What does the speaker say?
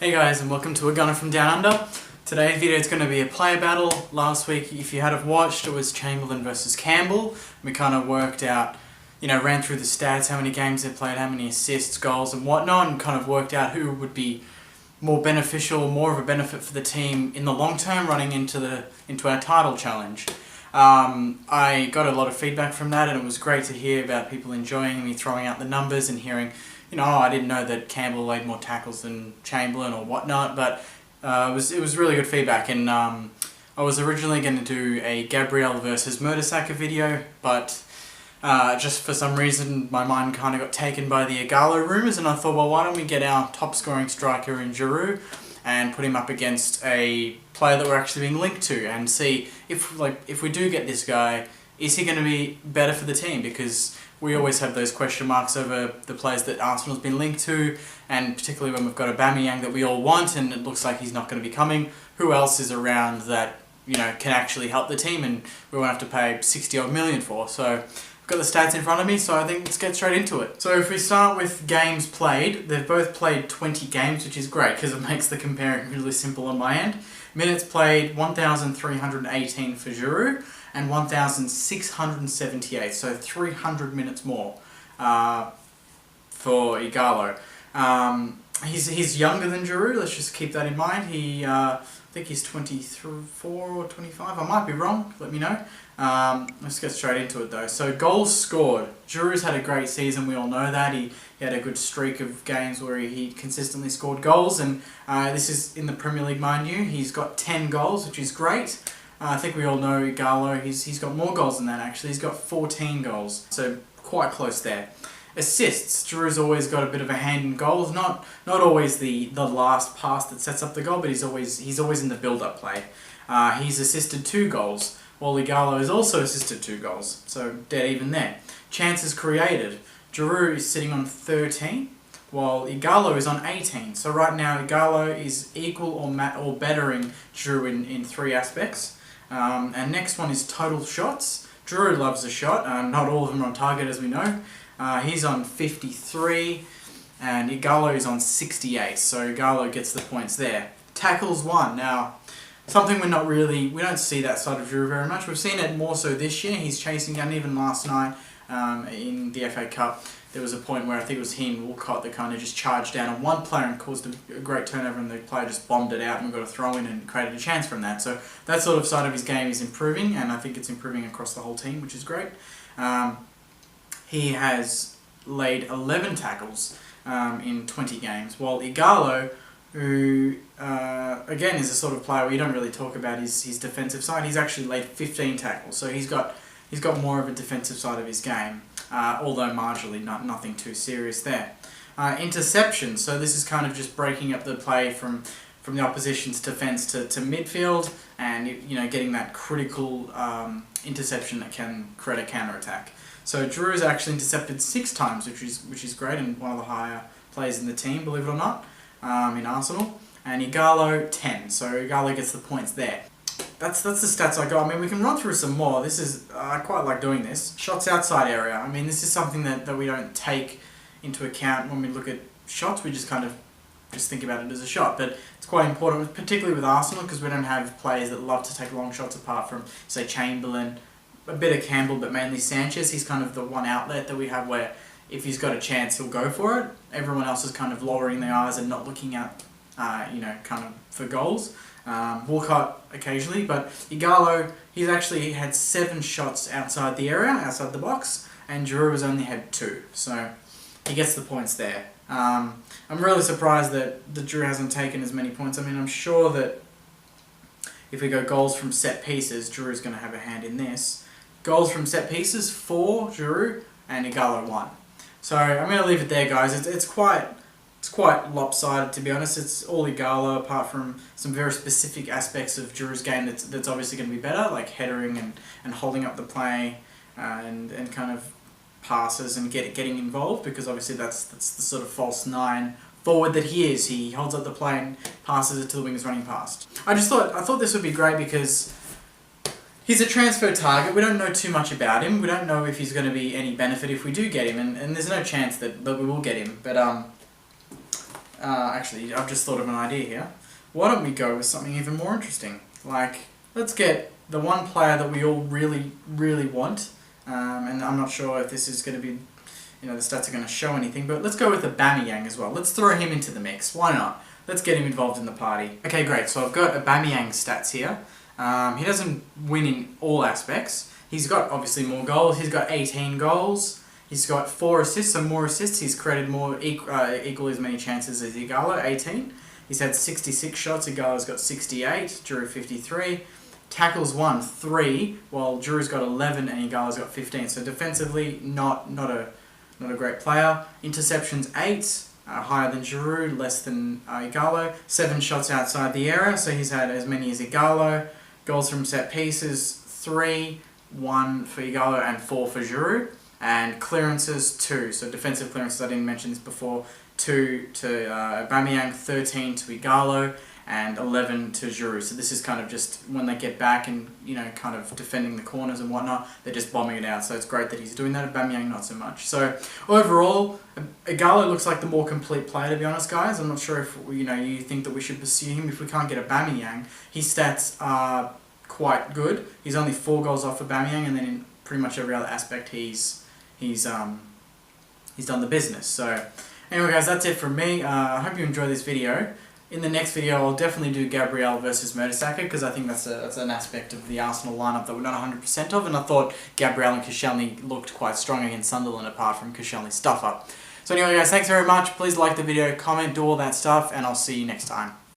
Hey guys, and welcome to A Gunner from Down Under. Today's video is going to be a player battle. Last week, if you hadn't watched, it was Chamberlain versus Campbell. We kind of worked out, ran through the stats, how many games they played, how many assists, goals and whatnot, and kind of worked out who would be more beneficial, more of a benefit for the team in the long term running into our title challenge. I got a lot of feedback from that, and it was great to hear about people enjoying me throwing out the numbers and hearing, I didn't know that Campbell laid more tackles than Chamberlain or whatnot, but it was really good feedback. And I was originally going to do a Gabriel versus Mertesacker video, but just for some reason my mind kind of got taken by the Ighalo rumours, and I thought, well, why don't we get our top scoring striker in Giroud and put him up against a player that we're actually being linked to, and see if we do get this guy, is he going to be better for the team? Because we always have those question marks over the players that Arsenal's been linked to, and particularly when we've got Aubameyang that we all want and it looks like he's not going to be coming. Who else is around that can actually help the team and we won't have to pay 60 odd million for? So I've got the stats in front of me, so I think let's get straight into it. So if we start with games played, they've both played 20 games, which is great because it makes the comparing really simple on my end. Minutes played 1,318 for Giroud and 1,678, so 300 minutes more for Ighalo. He's younger than Giroud, let's just keep that in mind. I think he's 24 or 25, I might be wrong, let me know. Let's get straight into it though. So goals scored. Giroud's had a great season, we all know that. He had a good streak of games where he consistently scored goals, and this is in the Premier League, mind you. He's got 10 goals, which is great. I think we all know Ighalo, he's got more goals than that actually. He's got 14 goals, so quite close there. Assists. Giroud's always got a bit of a hand in goals. Not always the last pass that sets up the goal, but he's always in the build-up play. He's assisted 2 goals, while Ighalo has also assisted 2 goals, so dead even there. Chances created. Giroud is sitting on 13, while Ighalo is on 18. So right now Ighalo is equal or bettering Giroud in 3 aspects. And next one is total shots. Giroud loves a shot. Not all of them are on target, as we know. He's on 53, and Ighalo is on 68. So Ighalo gets the points there. Tackles won. Now, something we don't see that side of Giroud very much. We've seen it more so this year. He's chasing down, even last night in the FA Cup. There was a point where I think it was he and Walcott that kind of just charged down on one player and caused a great turnover, and the player just bombed it out and we got a throw in and created a chance from that. So that sort of side of his game is improving, and I think it's improving across the whole team, which is great. He has laid 11 tackles in 20 games, while Ighalo, who again is a sort of player we don't really talk about his defensive side, he's actually laid 15 tackles. So he's got more of a defensive side of his game. Although marginally, nothing too serious there. Interceptions, so this is kind of just breaking up the play from the opposition's defence to midfield, and getting that critical interception that can create a counter-attack. So Giroud's actually intercepted 6 times, which is great, and one of the higher players in the team, believe it or not, in Arsenal. And Ighalo 10, so Ighalo gets the points there. That's the stats I got. I mean, we can run through some more. I quite like doing this. Shots outside area. I mean, this is something that we don't take into account when we look at shots. We just kind of think about it as a shot. But it's quite important, particularly with Arsenal, because we don't have players that love to take long shots apart from, say, Chamberlain, a bit of Campbell, but mainly Sanchez. He's kind of the one outlet that we have where if he's got a chance, he'll go for it. Everyone else is kind of lowering their eyes and not looking at, kind of for goals. Walcott occasionally, but Ighalo, he's actually had 7 shots outside the area, outside the box, and Giroud has only had 2, so he gets the points there. I'm really surprised that Giroud hasn't taken as many points. I mean, I'm sure that if we go goals from set pieces, Giroud's going to have a hand in this. Goals from set pieces, 4 Giroud, and Ighalo 1. So I'm going to leave it there, guys. It's quite lopsided, to be honest. It's all Ighalo, apart from some very specific aspects of Giroud's game that's obviously going to be better, like headering and holding up the play and kind of passes and getting involved, because obviously that's the sort of false 9 forward that he is. He holds up the play and passes it to the wingers running past. I thought this would be great because he's a transfer target. We don't know too much about him. We don't know if he's going to be any benefit if we do get him, and there's no chance that we will get him. But Actually, I've just thought of an idea here. Why don't we go with something even more interesting? Like, let's get the one player that we all really, really want. And I'm not sure if this is going to be, the stats are going to show anything, but let's go with Aubameyang as well. Let's throw him into the mix. Why not? Let's get him involved in the party. Okay, great. So I've got Aubameyang's stats here. He doesn't win in all aspects. He's got, obviously, more goals. He's got 18 goals. He's got 4 assists, so more assists. He's created equally as many chances as Ighalo, 18. He's had 66 shots. Ighalo's got 68. Giroud 53. Tackles won 3, while Giroud's got 11 and Ighalo's got 15. So defensively, not a great player. Interceptions 8, higher than Giroud, less than Ighalo. 7 shots outside the area, so he's had as many as Ighalo. Goals from set pieces 3, 1 for Ighalo and 4 for Giroud. And clearances 2. So defensive clearances, I didn't mention this before. 2 to Aubameyang, 13 to Ighalo, and 11 to Giroud. So this is kind of just when they get back and, kind of defending the corners and whatnot, they're just bombing it out. So it's great that he's doing that. Aubameyang, not so much. So overall, Ighalo looks like the more complete player, to be honest, guys. I'm not sure if, you think that we should pursue him if we can't get Aubameyang. His stats are quite good. He's only 4 goals off Aubameyang, and then in pretty much every other aspect he's done the business. So anyway, guys, that's it from me. I hope you enjoyed this video. In the next video, I'll definitely do Gabriel versus Mertesacker, because I think that's an aspect of the Arsenal lineup that we're not 100% of, and I thought Gabriel and Koscielny looked quite strong against Sunderland apart from Koscielny's stuff up. So anyway, guys, thanks very much. Please like the video, comment, do all that stuff, and I'll see you next time.